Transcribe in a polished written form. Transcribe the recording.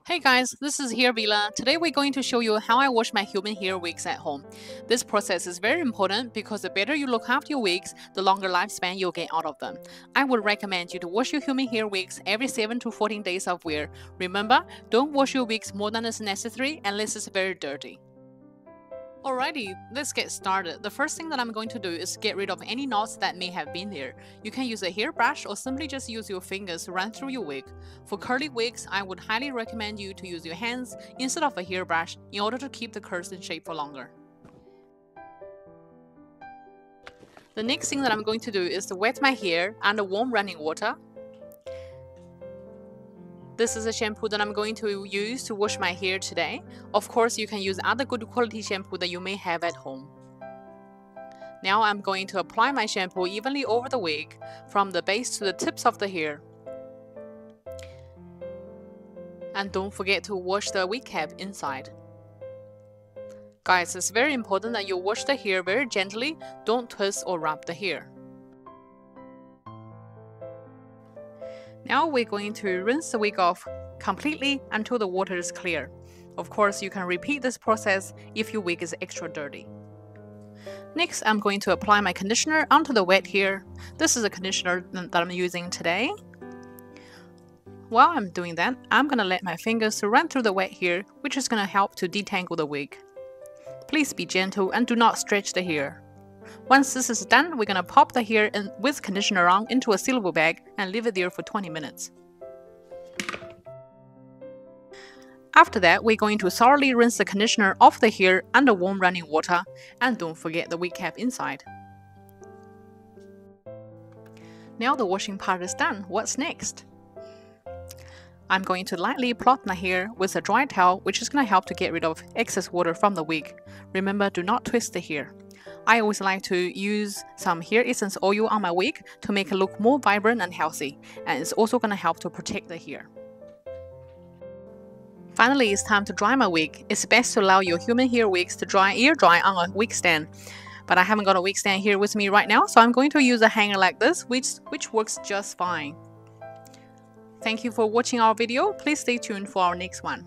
Hey guys, this is Hairvilla. Today we're going to show you how I wash my human hair wigs at home. This process is very important because the better you look after your wigs, the longer lifespan you'll get out of them. I would recommend you to wash your human hair wigs every 7 to 14 days of wear. Remember, don't wash your wigs more than is necessary unless it's very dirty. Alrighty, let's get started. The first thing that I'm going to do is get rid of any knots that may have been there. You can use a hairbrush or simply just use your fingers to run through your wig. For curly wigs, I would highly recommend you to use your hands instead of a hairbrush in order to keep the curls in shape for longer. The next thing that I'm going to do is to wet my hair under warm running water. This is a shampoo that I'm going to use to wash my hair today. Of course, you can use other good quality shampoo that you may have at home. Now I'm going to apply my shampoo evenly over the wig, from the base to the tips of the hair. And don't forget to wash the wig cap inside. Guys, it's very important that you wash the hair very gently, don't twist or rub the hair. Now we're going to rinse the wig off completely until the water is clear. Of course, you can repeat this process if your wig is extra dirty. Next, I'm going to apply my conditioner onto the wet hair. This is a conditioner that I'm using today. While I'm doing that, I'm going to let my fingers run through the wet hair, which is going to help to detangle the wig. Please be gentle and do not stretch the hair. Once this is done, we're going to pop the hair in with conditioner on into a silver bag and leave it there for 20 minutes. After that, we're going to thoroughly rinse the conditioner off the hair under warm running water, and don't forget the wig cap inside. Now the washing part is done. What's next? I'm going to lightly plot my hair with a dry towel, which is going to help to get rid of excess water from the wig. Remember, do not twist the hair. I always like to use some hair essence oil on my wig to make it look more vibrant and healthy, and it's also going to help to protect the hair. Finally, it's time to dry my wig. It's best to allow your human hair wigs to air dry on a wig stand. But I haven't got a wig stand here with me right now, so I'm going to use a hanger like this, which works just fine. Thank you for watching our video. Please stay tuned for our next one.